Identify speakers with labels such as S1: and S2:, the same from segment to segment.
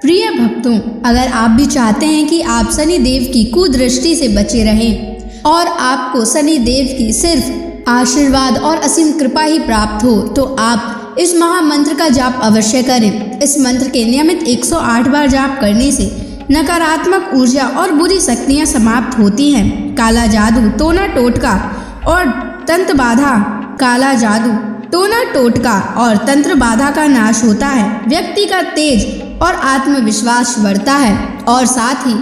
S1: प्रिय भक्तों, अगर आप भी चाहते हैं कि आप शनि देव की कुदृष्टि से बचे रहें और आपको शनि देव की सिर्फ आशीर्वाद और असीम कृपा ही प्राप्त हो, तो आप इस महामंत्र का जाप अवश्य करें। इस मंत्र के नियमित 108 बार जाप करने से नकारात्मक ऊर्जा और बुरी शक्तियां समाप्त होती हैं। काला जादू, टोना टोटका और तंत्र बाधा, काला जादू, टोना टोटका और तंत्र बाधा का नाश होता है। व्यक्ति का तेज और आत्मविश्वास बढ़ता है और साथ ही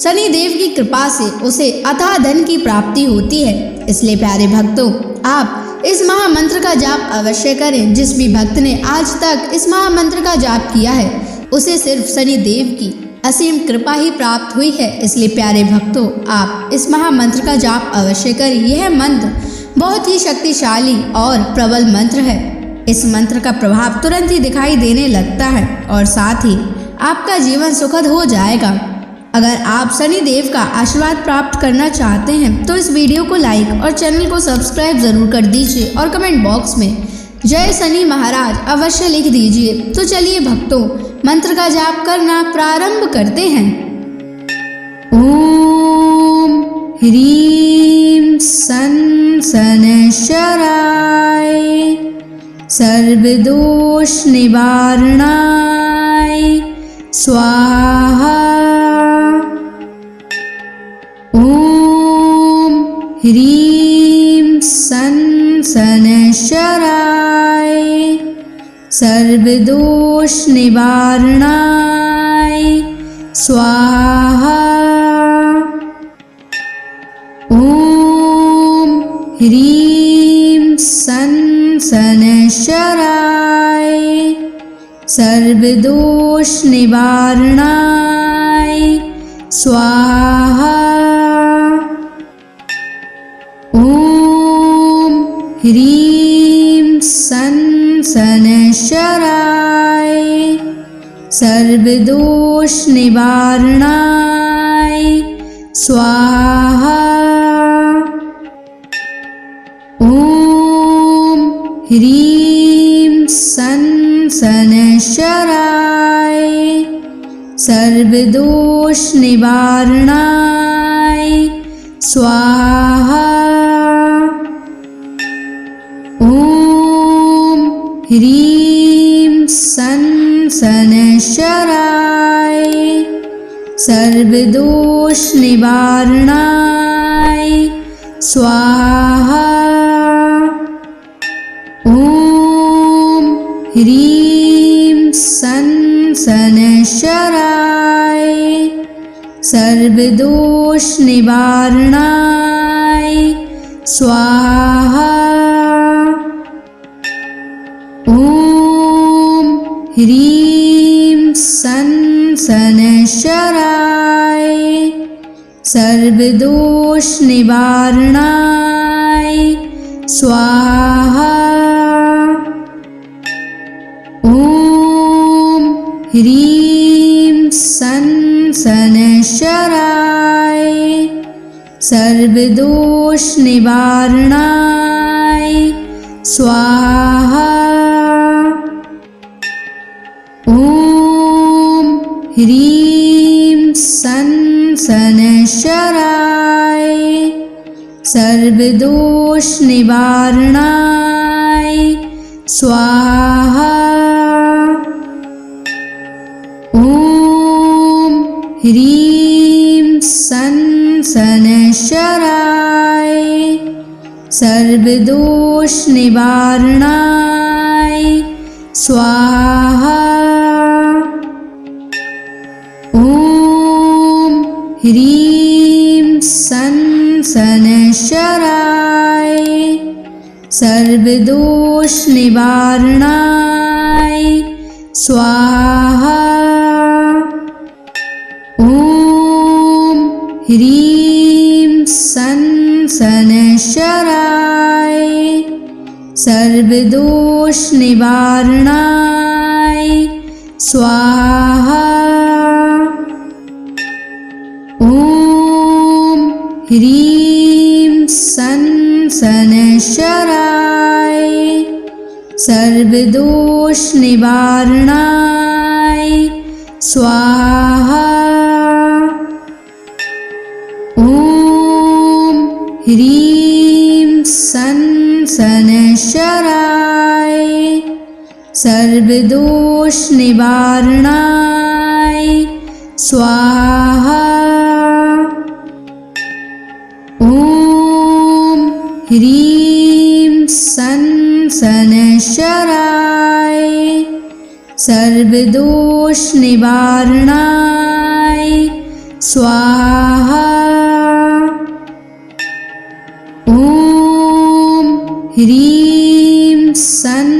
S1: शनि देव की कृपा से उसे अथाह धन की प्राप्ति होती है। इसलिए प्यारे भक्तों, आप इस महामंत्र का जाप अवश्य करें। जिस भी भक्त ने आज तक इस महामंत्र का जाप किया है, उसे सिर्फ शनि देव की असीम कृपा ही प्राप्त हुई है। इसलिए प्यारे भक्तों, आप इस महामंत्र का जाप अवश्य करें। यह मंत्र बहुत ही शक्तिशाली और प्रबल मंत्र है। इस मंत्र का प्रभाव तुरंत ही दिखाई देने लगता है और साथ ही आपका जीवन सुखद हो जाएगा। अगर आप शनि देव का आशीर्वाद प्राप्त करना चाहते हैं तो इस वीडियो को लाइक और चैनल को सब्सक्राइब जरूर कर दीजिए और कमेंट बॉक्स में जय शनि महाराज अवश्य लिख दीजिए। तो चलिए भक्तों, मंत्र का जाप करना प्रारंभ करते हैं। ओम ह्रीं सन शनैश्चराय सर्वदोष निवारणाय स्वाहा। ओम ह्रीं सन शनैश्चराय सर्वदोष निवारणाय स्वाहा। ओम ह्रीं सन शनैश्चराय सर्वदोष निवारणाय स्वाहा। ओम ह्रीं सन शनैश्चराय सर्वदोष निवारणाय स्वाहा। ओम ह्रीं सन शनैश्चराय सर्वदोष निवारणाय स्वाहा। ओम ह्रीं सन शनैश्चराय सर्वदोष निवारणाय स्वाहा। ओम ह्रीं सन शनैश्चराय सर्वदोष निवारणाय स्वाहा। ओम ह्रीं सन शनैश्चराय सर्वदोष निवारणाय स्वाहा। ओम ह्रीं सन शनैश्चराय सर्वदोष निवारणाय स्वाहा। ओम ह्रीं सन शनैश्चराय सर्वदोष निवारणाय स्वाहा। ओम ह्रीं सन शनैश्चराय सर्वदोष निवारणाय स्वाहा। ओम ह्रीं सन शनैश्चराय सर्वदोष निवारणाय स्वाहा। ओम ह्रीं सन शनैश्चराय सर्वदोष निवारणाय स्वाहा। ओम ह्रीं सन शनैश्चराय सर्वदोष निवारणाय स्वाहा। ॐ ह्रीं सन् शनैश्चराय सर्वदोषनिवारणाय स्वाहा। ॐ ह्रीं सन् शनैश्चराय सर्वदोषनिवारणाय स्वाहा। ॐ ह्रीं सन्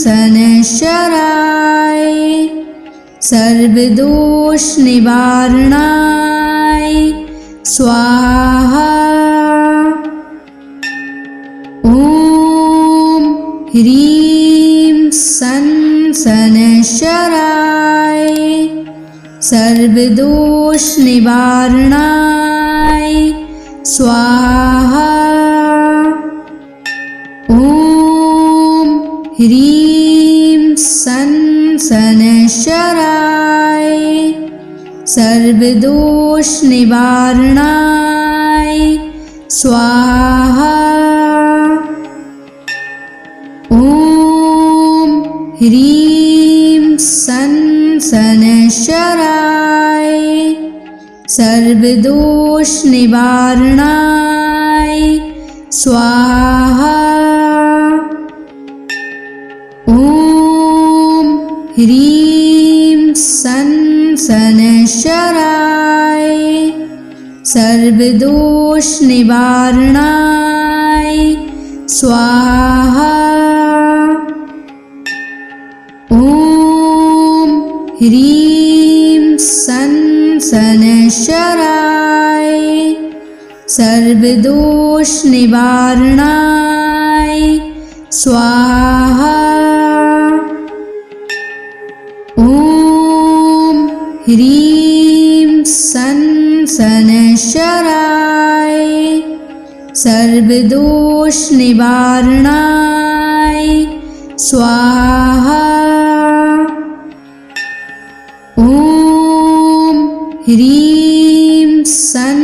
S1: शनैश्चराय सर्वदोषनिवारणाय स्वाहा। ॐ ह्रीं सन् शनैश्चराय सर्वदोषनिवारणाय स्वाहा। ॐ ह्रीं सन् शनैश्चराय सर्वदोषनिवारणाय स्वाहा। ॐ ह्रीं सन् शनैश्चराय सर्वदोषनिवारणाय स्वाहा। ॐ ह्रीं सन् शनैश्चराय सर्वदोषनिवारणाय स्वाहा। ॐ ह्रीं सन् शनैश्चराय सर्वदोषनिवारणाय स्वाहा। ॐ ह्रीं सन् शनैश्चराय सर्वदोषनिवारणाय स्वाहा। ॐ ह्रीं सन्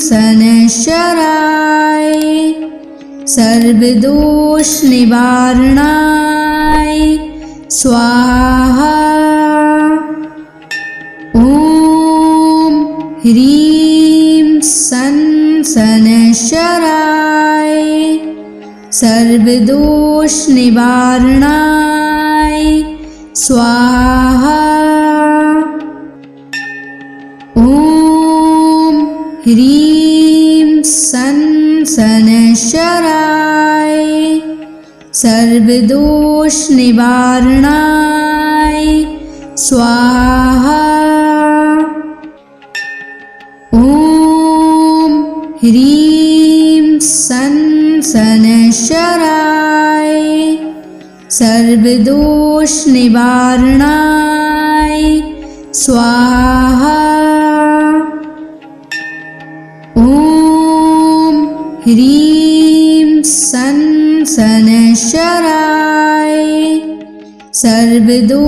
S1: शनैश्चराय सर्वदोषनिवारणाय स्वाहा। ॐ ह्रीं सन् शनैश्चराय सर्वदोषनिवारणाय स्वाहा। ॐ ह्रीं सन् शनैश्चराय सर्वदोषनिवारणाय स्वाहा। ॐ ह्रीं सन् शनैश्चराय सर्वदोषनिवारणाय स्वाहा। ॐ ह्रीं सन् शनैश्चराय सर्वदोषनिवारणाय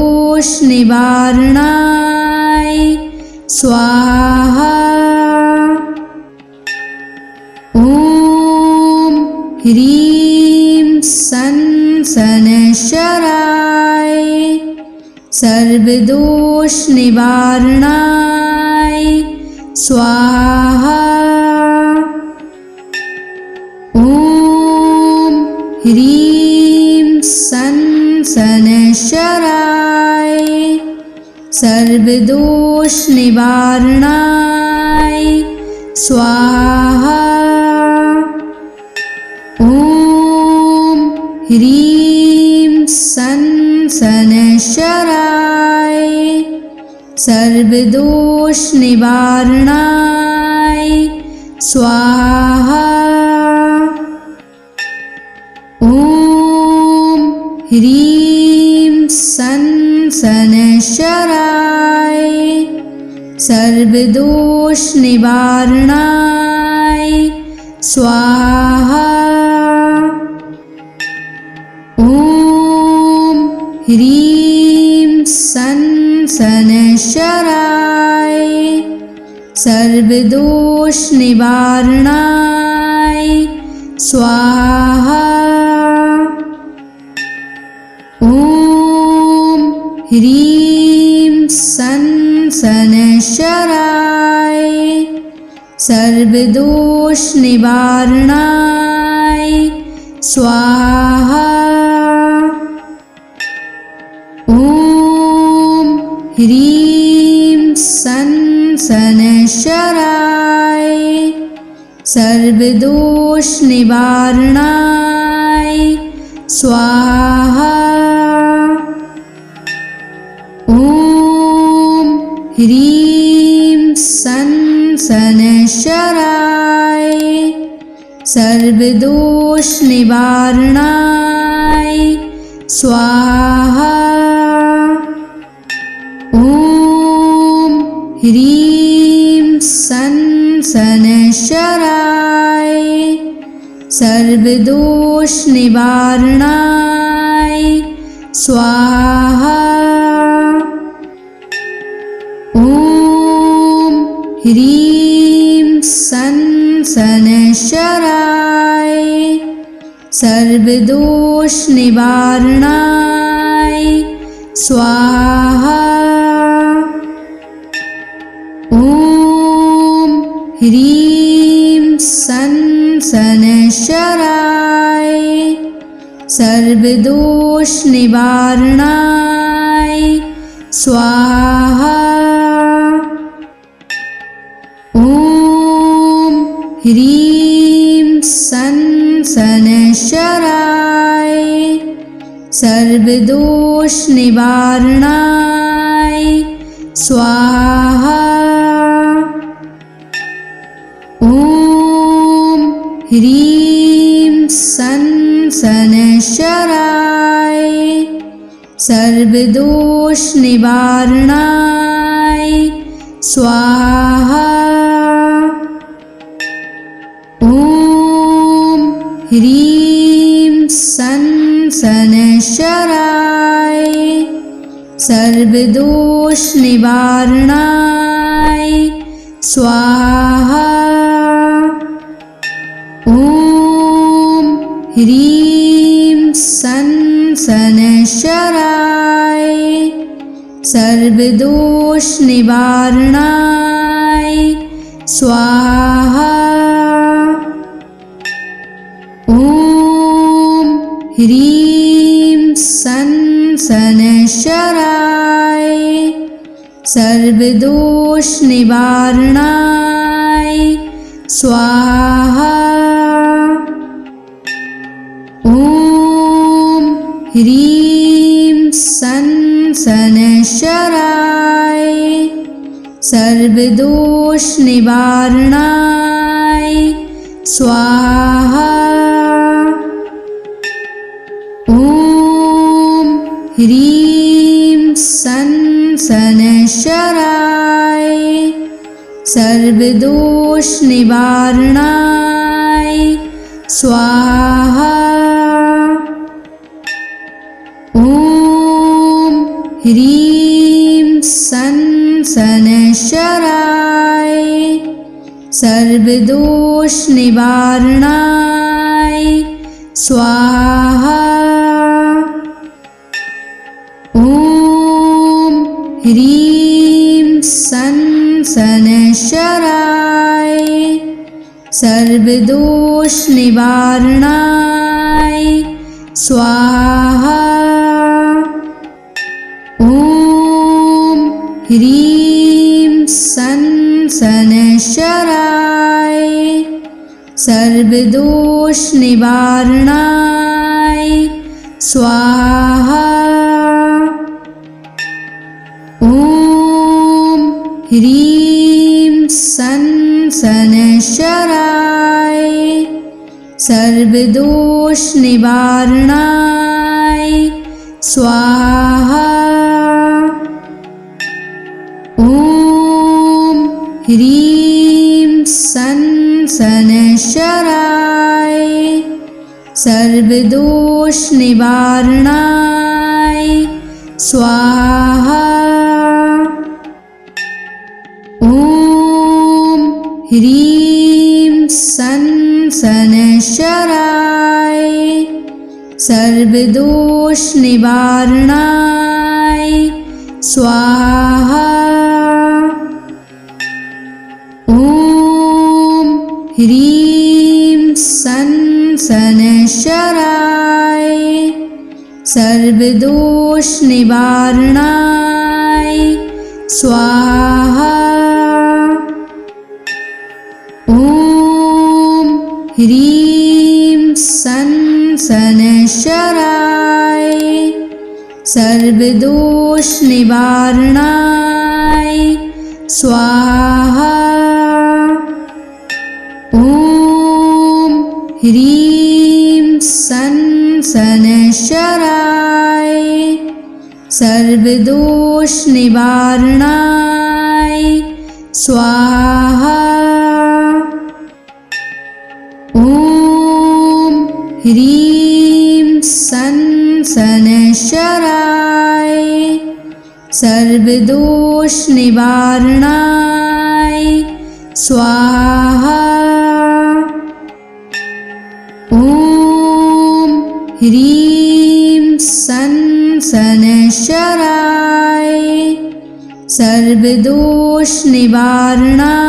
S1: स्वाहा। ॐ ह्रीं सन् शनैश्चराय सर्वदोषनिवारणाय स्वाहा। ॐ ह्रीं सन् शनैश्चराय सर्वदोषनिवारणाय स्वाहा। ॐ ह्रीं सन् शनैश्चराय सर्वदोषनिवारणाय स्वाहा। ॐ ह्रीं सन् शनैश्चराय सर्वदोषनिवारणाय स्वाहा। ॐ ह्रीं सन् सनशराय सर्वदोष निवारणाय स्वाहा। ॐ ह्रीं सनशराय सर्वदोष निवारणाय स्वाहा। ॐ ह्रीं सनशराय सर्वदोष निवारणाय स्वाहा। ॐ ह्रीं सनशराय सर्वदोष निवारणाय स्वाहा। ॐ ह्रीं सनशराय सर्वदोष निवारणाय स्वाहा। ॐ ह्रीं सनशराय सर्वदोष निवारणाय स्वाहा। ॐ ह्रीं सनशराय सर्वदोष निवारणाय स्वाहा। ॐ ह्रीं सनशराय सर्वदोष निवारणाय स्वाहा। ॐ ह्रीं सनशराय सर्वदोष निवारणाय स्वाहा। ॐ ह्रीं सनशराय सर्वदोष निवारणाय स्वाहा। ॐ ह्रीं सनशराय सर्वदोष निवारणाय स्वाहा। ॐ ह्रीं सनशराय सर्वदोष निवारणाय स्वाहा। ॐ ह्रीं सनशराय सर्वदोष निवारणाय स्वाहा। ॐ ह्रीं सनशराय सर्वदोष निवारणाय स्वाहा। ॐ ह्रीं सनशराय सर्वदोष निवारणाय स्वाहा। ॐ ह्रीं सनशराय सर्वदोष निवारणाय स्वाहा। ॐ ह्रीं सनशराय सर्वदोष निवारणाय स्वाहा। ॐ ह्रीं सनशराय सर्वदोष निवारणाय स्वाहा। ॐ ह्रीं सनशराय सर्वदोष निवारणाय स्वाहा। ह्रीं सन शनैश्चराय सर्वदोष निवारणाय स्वाहा। ॐ ह्रीं सन शनैश्चराय सर्वदोष निवारणाय स्वाहा। ॐ ह्रीं सन शनैश्चराय सर्वदोष निवारणाय स्वाहा। ॐ ह्रीं सन शनैश्चराय सर्वदोष निवारणाय स्वाहा। ॐ ह्रीं सन शनैश्चराय सर्वदोष निवारणाय स्वाहा। ॐ ह्रीं सन शनैश्चराय सर्वदोष निवारणाय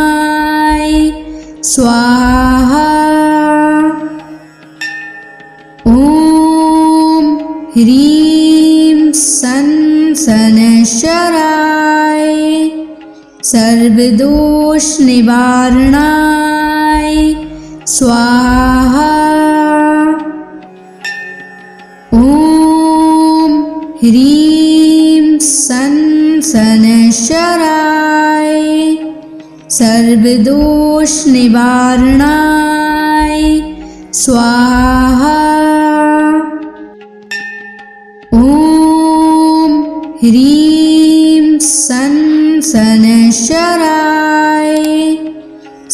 S1: स्वाहा। ॐ ह्रीं सन शनैश्चराय सर्वदोष निवारणाय स्वाहा। ॐ ह्रीं सन शनैश्चराय सर्वदोष निवारणाय स्वाहा। ॐ ह्रीं सन शनैश्चराय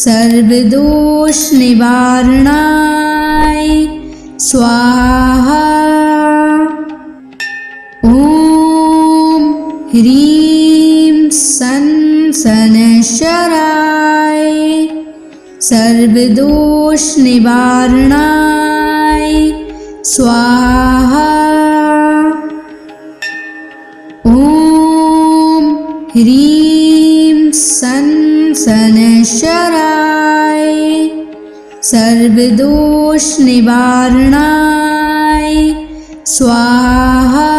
S1: सर्वदोष निवारणाय स्वाहा। ॐ ह्रीं सन शनैश्चराय सर्वदोष निवारणाय स्वाहा। ॐ ह्रीं सन शनैश्चराय सर्वदोष निवारणाय स्वाहा।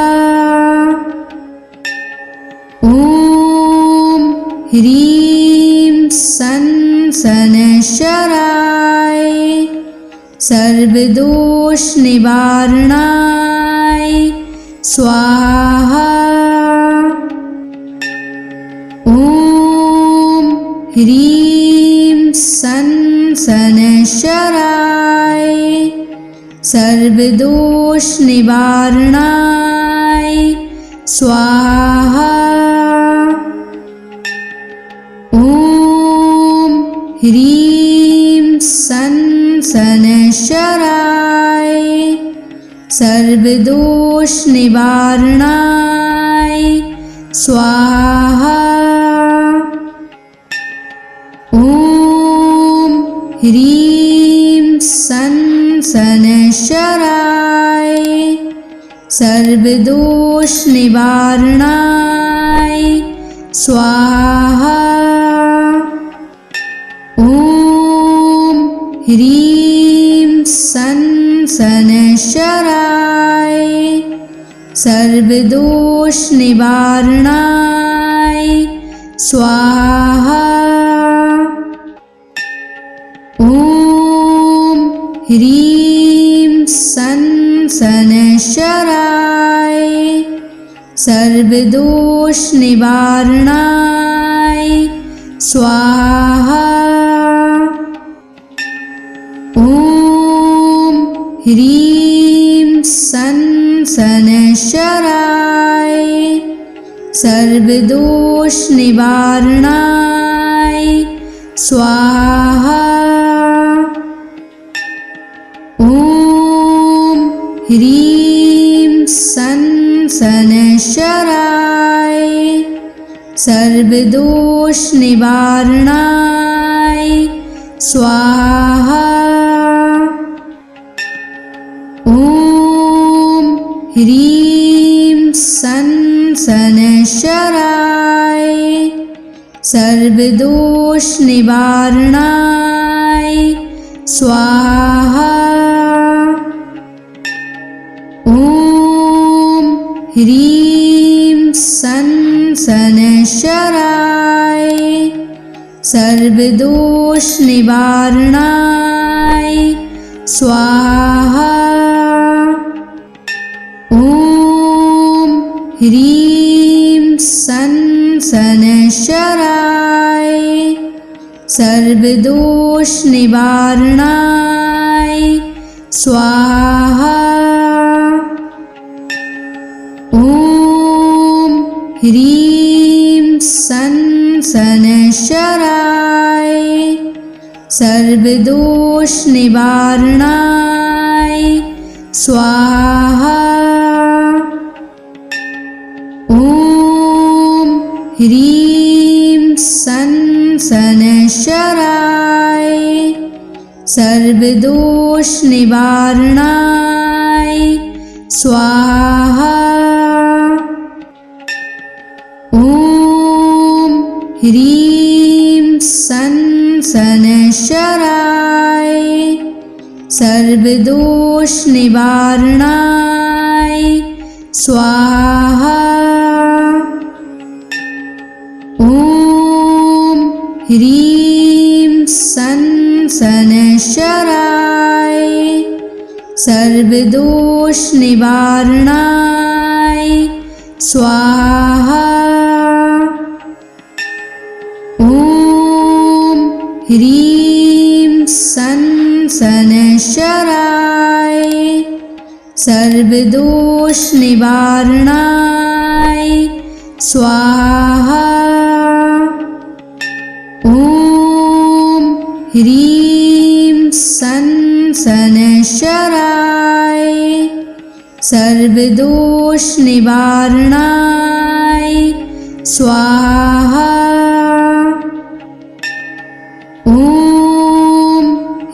S1: ॐ ह्रीं सन शनैश्चराय सर्वदोष निवारणाय स्वाहा। ॐ ह्रीं सन शनैश्चराय सर्वदोष निवारणाय स्वाहा। ॐ ह्रीं सन शनैश्चराय सर्वदोष निवारणाय स्वाहा। ॐ ह्रीं सन शनैश्चराय सर्वदोष निवारणाय स्वाहा। ॐ ह्रीं सन शनैश्चराय सर्वदोष निवारणाय स्वाहा। ॐ ह्रीं सन शनैश्चराय सर्वदोष निवारणाय स्वाहा। ॐ ह्रीं सन शनैश्चराय सर्वदोष निवारणाय स्वाहा। ॐ ह्रीं सन शनैश्चराय सर्वदोष निवारणाय स्वाहा। ॐ ह्रीं सन् शनैश्चराय सर्वदोषनिवारणाय स्वाहा। ॐ ह्रीं सन् शनैश्चराय सर्वदोषनिवारणाय स्वाहा। ॐ ह्रीं सन् शनैश्चराय सर्वदोषनिवारणाय स्वाहा। ॐ ह्रीं सन् शनैश्चराय सर्वदोषनिवारणाय स्वाहा। ॐ ह्रीं सन् शनैश्चराय सर्वदोषनिवारणाय स्वाहा। ॐ ह्रीं सन् शनैश्चराय सर्वदोषनिवारणाय स्वाहा। ॐ ह्रीं सन् शनैश्चराय सर्वदोषनिवारणाय स्वाहा। ॐ ह्रीं सन् शनैश्चराय सर्वदोषनिवारणाय स्वाहा। ॐ ह्रीं सन् शनैश्चराय सर्वदोषनिवारणाय स्वाहा। ॐ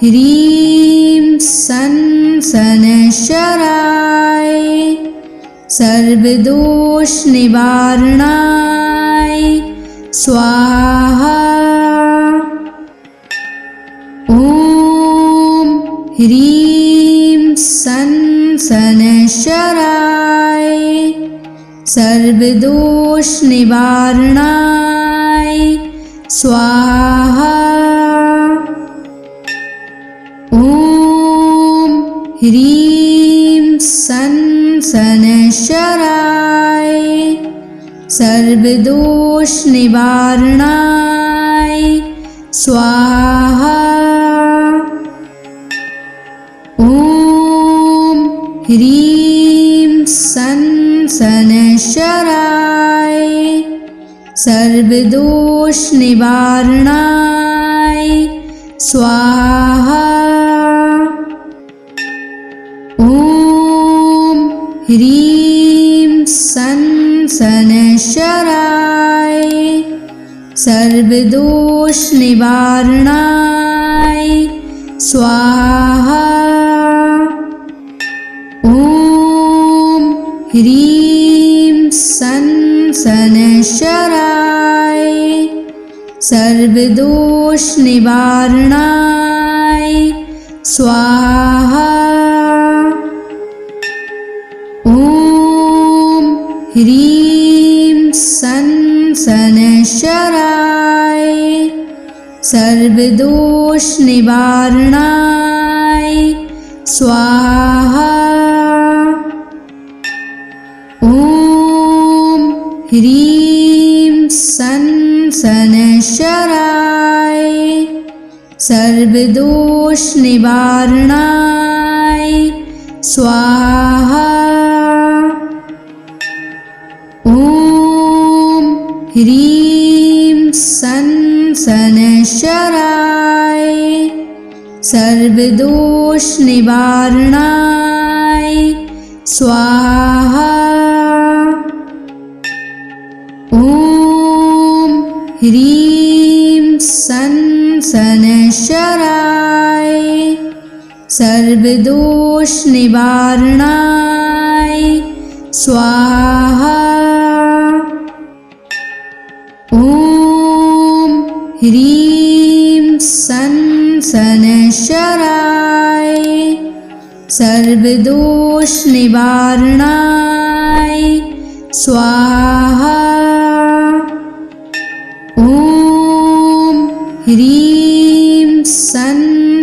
S1: ह्रीं सन् शनैश्चराय सर्वदोषनिवारणाय स्वाहा। ॐ ह्रीं सन् शनैश्चराय सर्वदोषनिवारणाय स्वाहा। ॐ ह्रीं सन् शनैश्चराय सर्वदोषनिवारणाय स्वाहा। ॐ ह्रीं सन् शनैश्चराय सर्वदोषनिवारणाय स्वाहा। ॐ ह्रीं सन् शनैश्चराय सर्वदोषनिवारणाय स्वाहा। ॐ ह्रीं सन् शनैश्चराय सर्वदोषनिवारणाय स्वाहा। ॐ ह्रीं सन् शनैश्चराय सर्वदोषनिवारणाय स्वाहा। ॐ ह्रीं सन् शनैश्चराय सर्वदोषनिवारणाय स्वाहा। ॐ ह्रीं सन् शनैश्चराय सर्वदोषनिवारणाय स्वाहा। ॐ ह्रीं सन् शनैश्चराय सर्वदोष निवारणाय स्वाहा। ॐ ह्रीं सं शनैश्चराय सर्वदोष निवारणाय स्वाहा। ॐ ह्रीं सं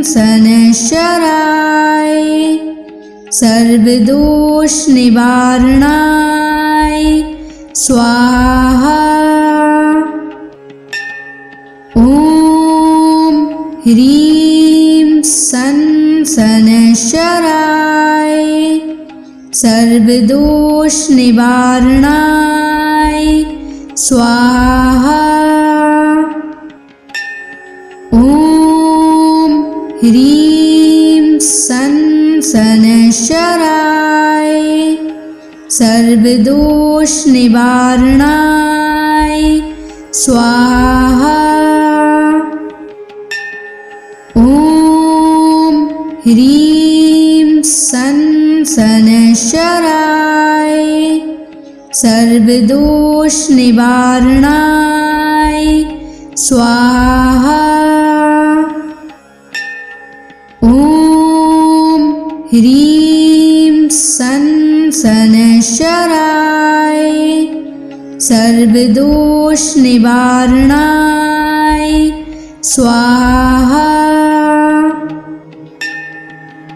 S1: शनैश्चराय सर्वदोष निवारणाय स्वाहा। ॐ ह्रीं सं शनैश्चराय सर्वदोष निवारणाय स्वाहा। ॐ ह्रीं सं शनैश्चराय सर्वदोष निवारणाय स्वाहा। ॐ ह्रीं सं शनैश्चराय सर्वदोष निवारणाय स्वाहा। ॐ ह्रीं सं शनैश्चराय सर्वदोष निवारणाय स्वाहा।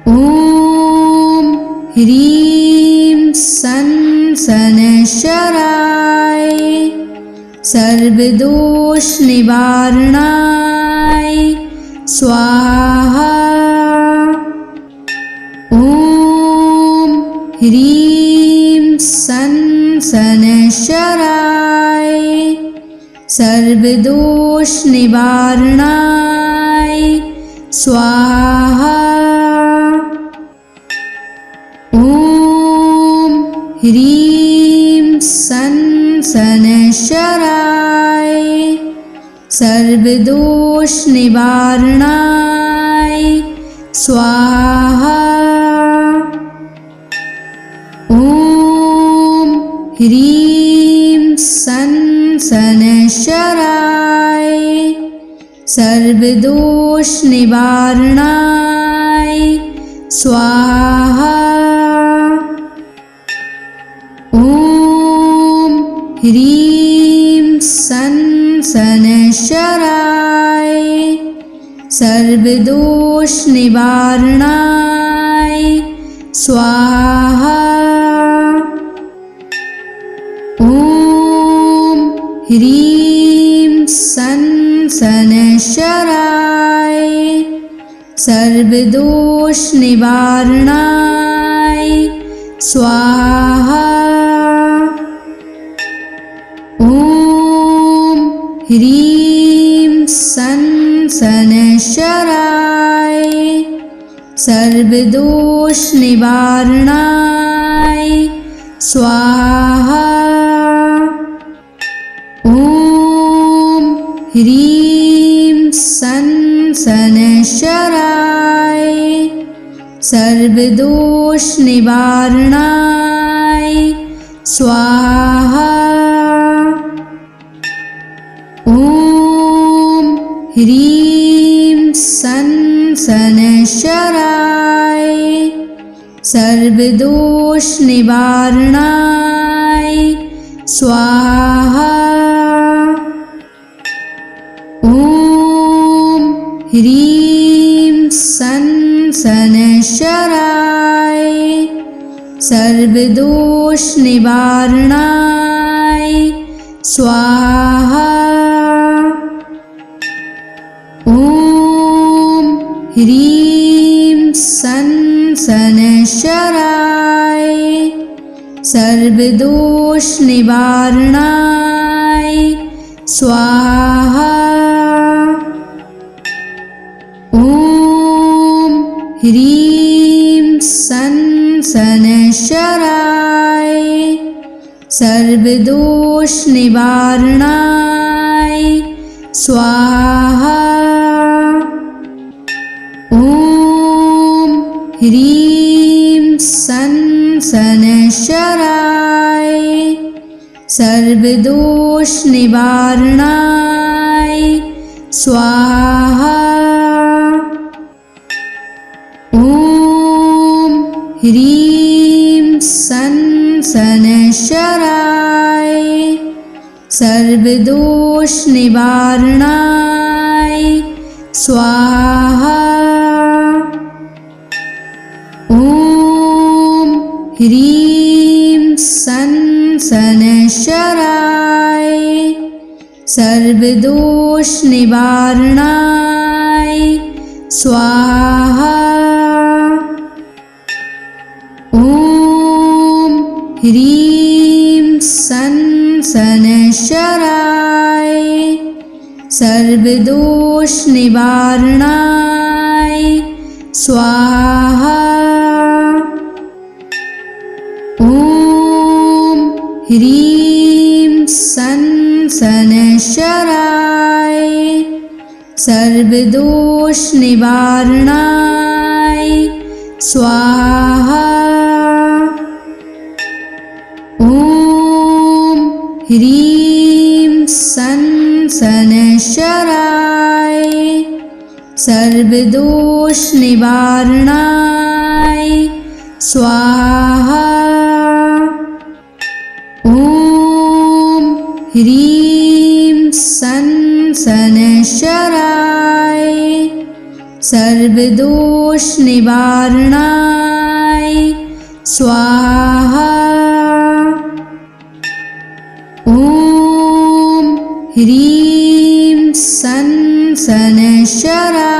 S1: ॐ ह्रीं सं शनैश्चराय सर्वदोष निवारणाय स्वाहा। ॐ ह्रीं सं शनैश्चराय सर्वदोष निवारणाय स्वाहा। ॐ ह्रीं सं शनैश्चराय सर्वदोष निवारणाय स्वाहा। ॐ ह्रीं सं शनैश्चराय सर्वदोष निवारणाय स्वाहा। ॐ ह्रीं सं शनैश्चराय सर्वदोष निवारणाय स्वाहा। ॐ ह्रीं सं शनैश्चराय सर्वदोष निवारणाय स्वाहा। ॐ ह्रीं सं शनैश्चराय सर्वदोष निवारणाय स्वाहा। ॐ ह्रीं सं शनैश्चराय सर्वदोष निवारणाय स्वाहा। ॐ ह्रीं सं शनैश्चराय सर्वदोष निवारणाय स्वाहा। ॐ ह्रीं सं शनैश्चराय सर्वदोष निवारणाय स्वाहा। ॐ ह्रीं सं शनैश्चराय सर्वदोष निवारणाय स्वाहा। ॐ ह्रीं सं शनैश्चराय सर्वदोष निवारणाय स्वाहा। ॐ ह्रीं सन शनैश्चराय सर्वदोष निवारणाय स्वाहा। ॐ ह्रीं सन शनैश्चराय सर्वदोष निवारणाय स्वाहा। ॐ ह्रीं सन शनैश्चराय सर्वदोष निवारणाय स्वाहा। ॐ ह्रीं सन शनैश्चराय सर्वदोष निवारणाय स्वाहा। ॐ ह्रीं सन शनैश्चराय सर्वदोष निवारणाय स्वाहा। ॐ ह्रीं सन शनैश्चराय सर्वदोष निवारणाय स्वाहा। ॐ ह्रीं सन शनैश्चराय सर्वदोष निवारणाय स्वाहा। ॐ ह्रीं सन शनैश्चराय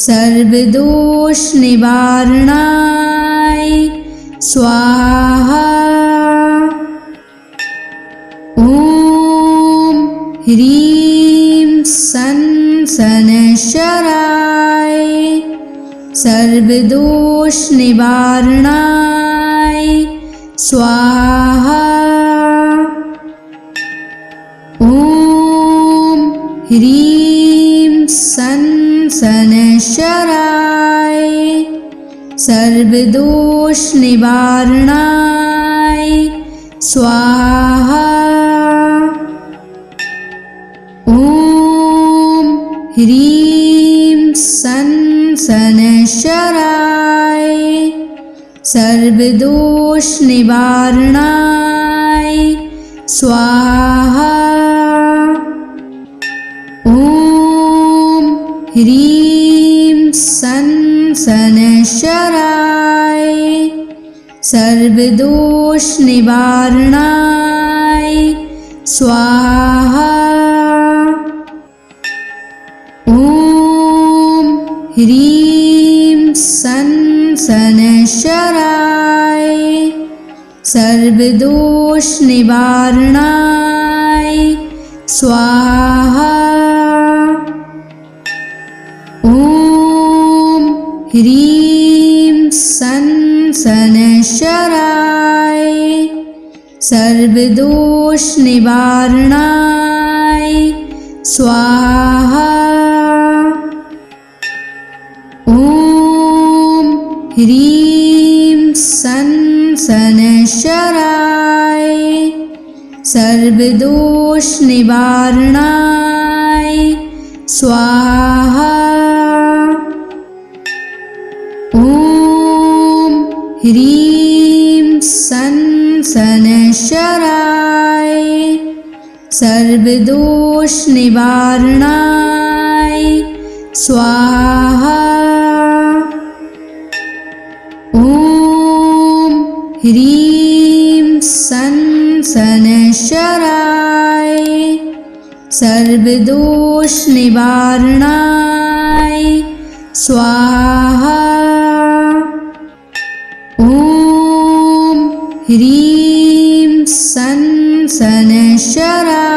S1: सर्वदोष निवारणाय स्वाहा। ॐ ह्रीं सन शनैश्चराय सर्वदोष निवारणाय स्वाहा। ॐ ह्रीं सन शनैश्चराय सर्वदोष निवारणाय स्वाहा। ॐ ह्रीं सन शनैश्चराय सर्वदोष निवारणाय स्वाहा। ॐ ह्रीं सन शनैश्चराय सर्वदोष निवारणाय स्वाहा। ॐ ह्रीं सन शनैश्चराय सर्वदोष निवारणाय स्वाहा। ॐ ह्रीं सन शनैश्चराय सर्वदोष निवारणाय स्वाहा। ॐ ह्रीं सन शनैश्चराय सर्वदोष निवारणाय स्वाहा। ॐ ह्रीं सन शनैश्चराय सर्वदोष निवारणाय स्वाहा। ॐ ह्रीं सन शनैश्चराय सर्वदोष निवारणाय स्वाहा। ॐ ह्रीं सन शनैश्चराय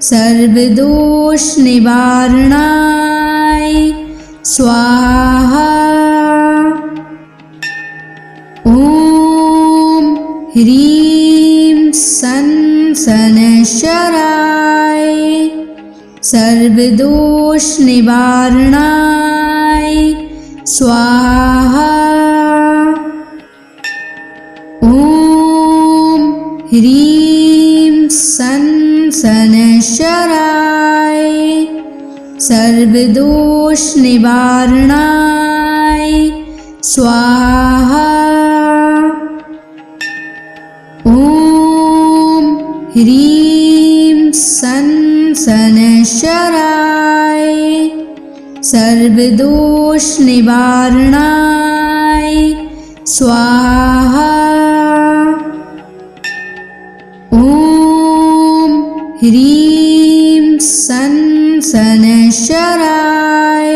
S1: सर्वदोष निवारणाय स्वाहा। ॐ ह्रीं सन शनैश्चराय सर्वदोष निवारणाय स्वाहा। ॐ ह्रीं सन् शनैश्चराय सर्वदोषनिवारणाय स्वाहा। ॐ ह्रीं सन् शनैश्चराय सर्वदोषनिवारणाय स्वाहा। ॐ ह्रीं सन् शनैश्चराय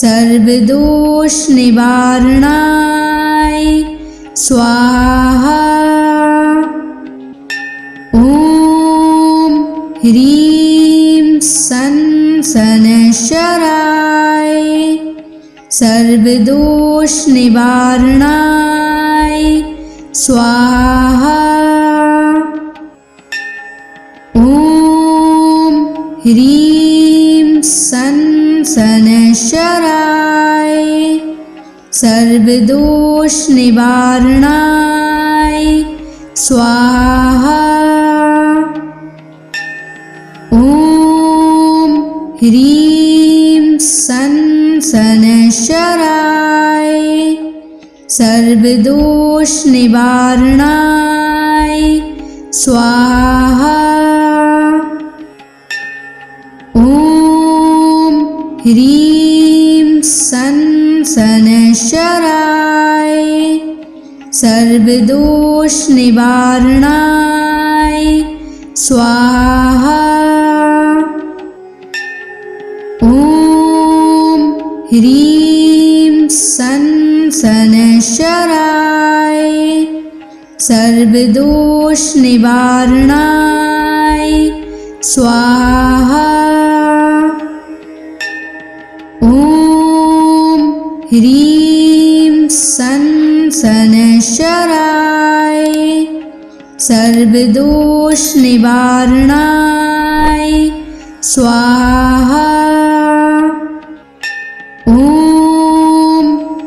S1: सर्वदोषनिवारणाय स्वाहा। ॐ ह्रीं सन् शनैश्चराय सर्वदोषनिवारणाय स्वाहा। ॐ ह्रीं सन् शनैश्चराय सर्वदोषनिवारणाय स्वाहा। ॐ ह्रीं सन् शनैश्चराय सर्वदोषनिवारणाय स्वाहा। ॐ ह्रीं सन् शनैश्चराय सर्वदोषनिवारणाय स्वाहा। ॐ ह्रीं सन् शनैश्चराय सर्वदोषनिवारणाय स्वाहा। ॐ ह्रीं सन् शनैश्चराय सर्वदोषनिवारणाय स्वाहा। ॐ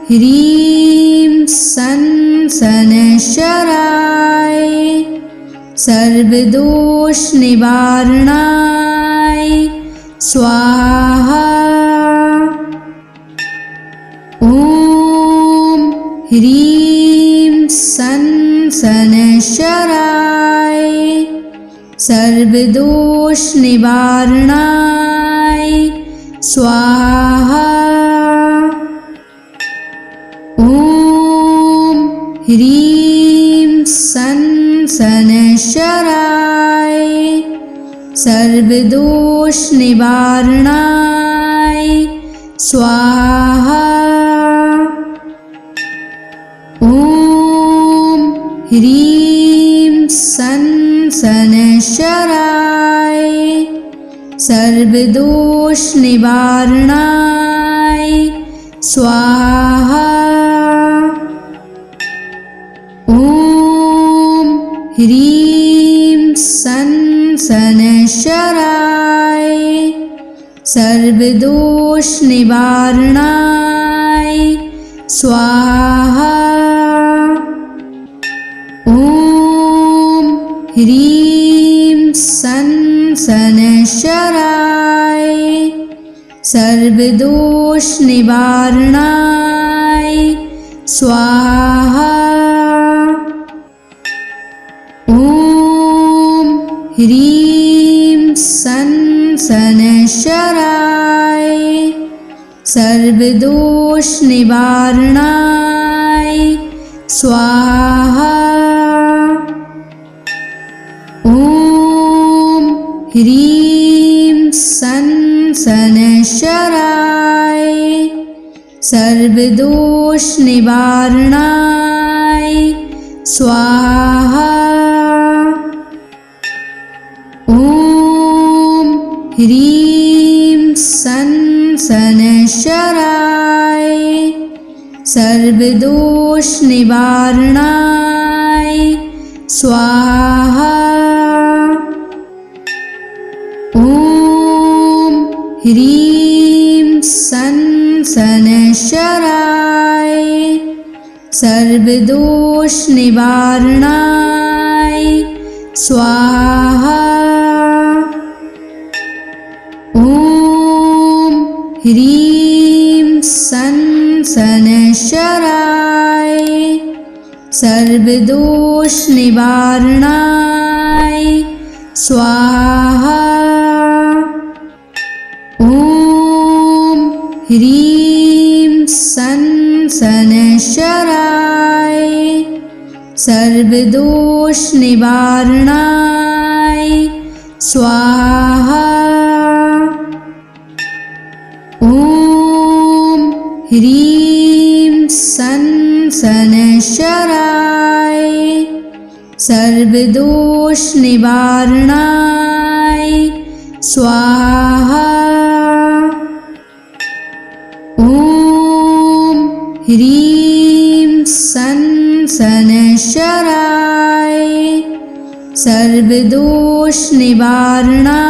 S1: ह्रीं सन् शनैश्चराय सर्वदोषनिवारणाय स्वाहा। ॐ ह्रीं सन् शनैश्चराय सर्वदोषनिवारणाय स्वाहा। ॐ ह्रीं सन् शनैश्चराय सर्वदोषनिवारणाय स्वाहा। ॐ ह्रीं सन् शनैश्चराय सर्वदोषनिवारणाय स्वाहा। ॐ ह्रीं सन् शनैश्चराय सर्वदोषनिवारणाय स्वाहा। ॐ ह्रीं सन् शनैश्चराय सर्वदोषनिवारणाय स्वाहा। ॐ ह्रीं सन् शनैश्चराय सर्वदोषनिवारणाय स्वाहा। ॐ ह्रीं सन् शनैश्चराय सर्वदोषनिवारणाय स्वाहा। ॐ ह्रीं सन् शनैश्चराय सर्वदोषनिवारणाय स्वाहा। ॐ ह्रीं सन् संशराय सर्वदोष निवारणाय स्वाहा। ओम ह्रीं संशराय सर्वदोष निवारणाय स्वाहा। ओम ह्रीं संशराय सर्वदोष निवारणाय स्वाहा। ओम ह्रीं संशराय सर्वदोष निवारणाय स्वाहा। ओम ह्रीं संशराय सर्वदोष निवारणाय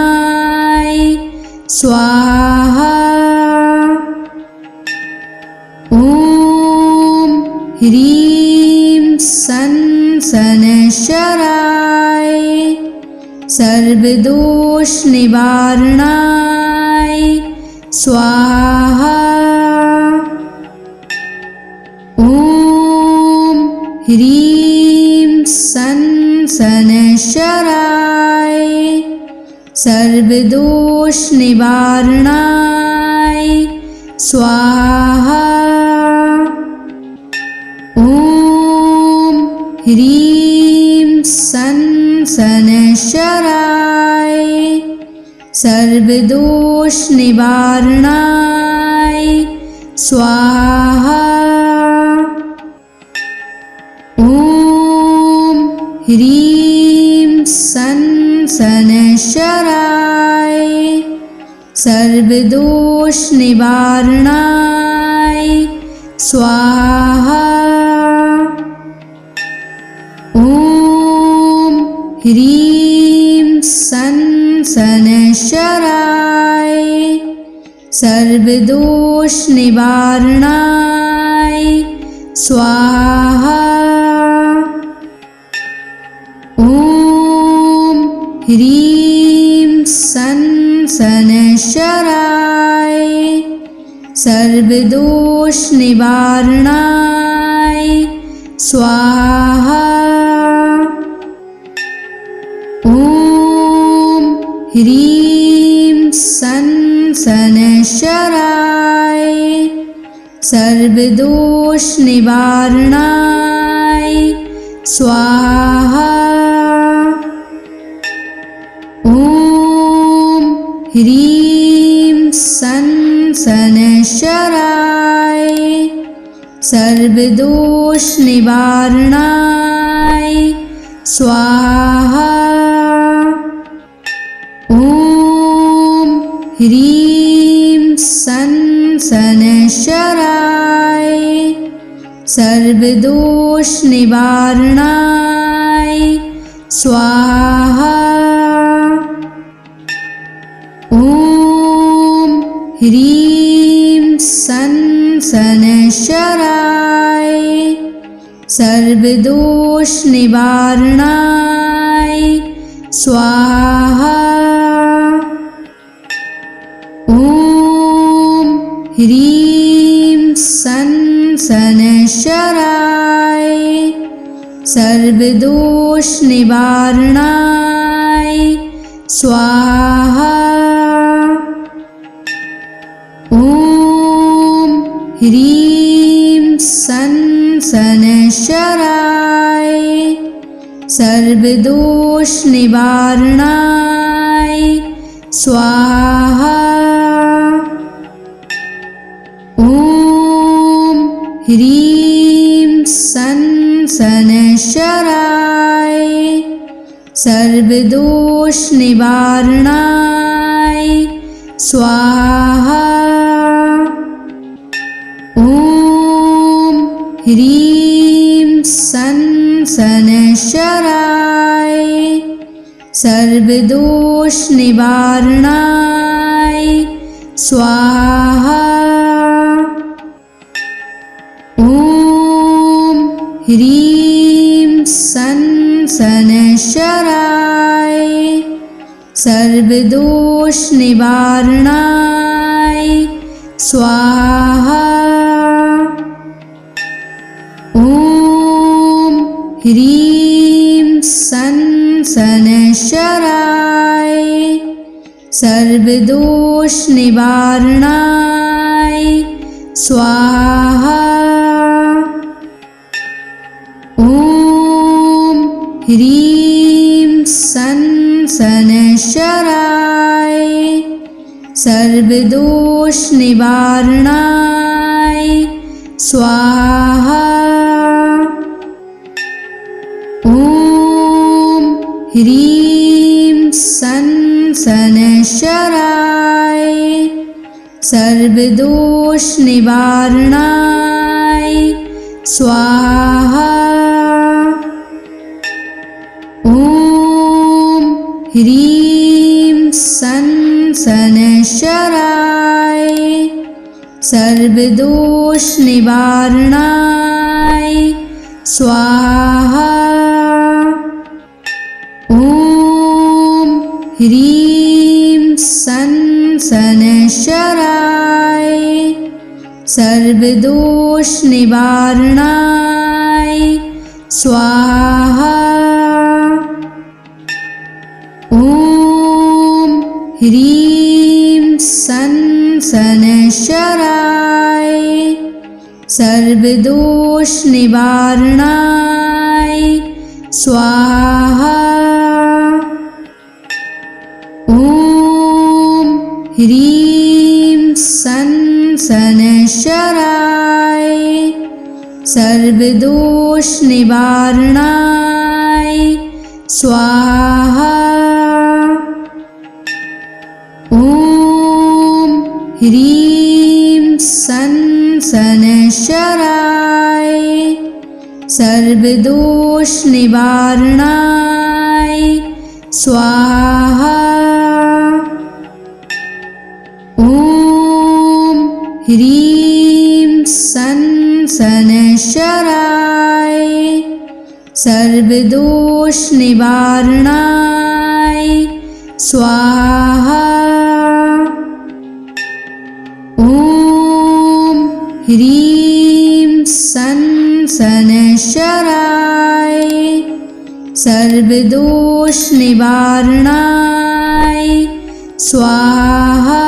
S1: स्वाहा। ओम ह्रीं संशराय सर्वदोष निवारणाय स्वाहा। ओम ह्रीं संशराय सर्वदोष निवारणाय स्वाहा। ओम ह्रीं संशराय सर्वदोष निवारणाय स्वाहा। ओम ह्रीं संशराय सर्वदोष निवारणाय स्वाहा। ओम ह्रीं संशराय सर्वदोष निवारणाय स्वाहा। ओम ह्रीं संशराय सर्वदोष निवारणाय स्वाहा। ओम ह्रीं संशराय सर्वदोष निवारणाय स्वाहा। ओम ह्रीं संशराय सर्वदोष निवारणाय स्वाहा। ओम ह्रीं संशराय सर्वदोष निवारणाय स्वाहा। ओम ह्रीं संशराय सर्वदोष निवारणाय स्वाहा। ओम ह्रीं संशराय सर्वदोष निवारणाय स्वाहा। ओम ह्रीं संशराय सर्वदोष निवारणाय स्वाहा। ओम ह्रीं संशराय सर्वदोष निवारणाय स्वाहा। ओम ह्रीं संशराय सर्वदोष निवारणाय स्वाहा। ॐ ह्रीं सन् शनैश्चराय सर्वदोषनिवारणाय स्वाहा। ॐ ह्रीं सन् शनैश्चराय सर्वदोषनिवारणाय स्वाहा। ॐ ह्रीं सन् शनैश्चराय सर्वदोषनिवारणाय स्वाहा। ॐ ह्रीं सन् शनैश्चराय सर्वदोषनिवारणाय स्वाहा। ॐ ह्रीं सन् शनैश्चराय सर्वदोषनिवारणाय स्वाहा। ॐ ह्रीं सन् शनैश्चराय सर्वदोषनिवारणाय स्वाहा। ॐ ह्रीं सन् शनैश्चराय सर्वदोषनिवारणाय स्वाहा। ॐ ह्रीं सन् शनैश्चराय सर्वदोषनिवारणाय स्वाहा। ॐ ह्रीं सन् शनैश्चराय सर्वदोषनिवारणाय स्वाहा। ॐ ह्रीं सन् शनैश्चराय सर्वदोषनिवारणाय स्वाहा। ॐ ह्रीं सन् शनैश्चराय सर्वदोषनिवारणाय स्वाहा।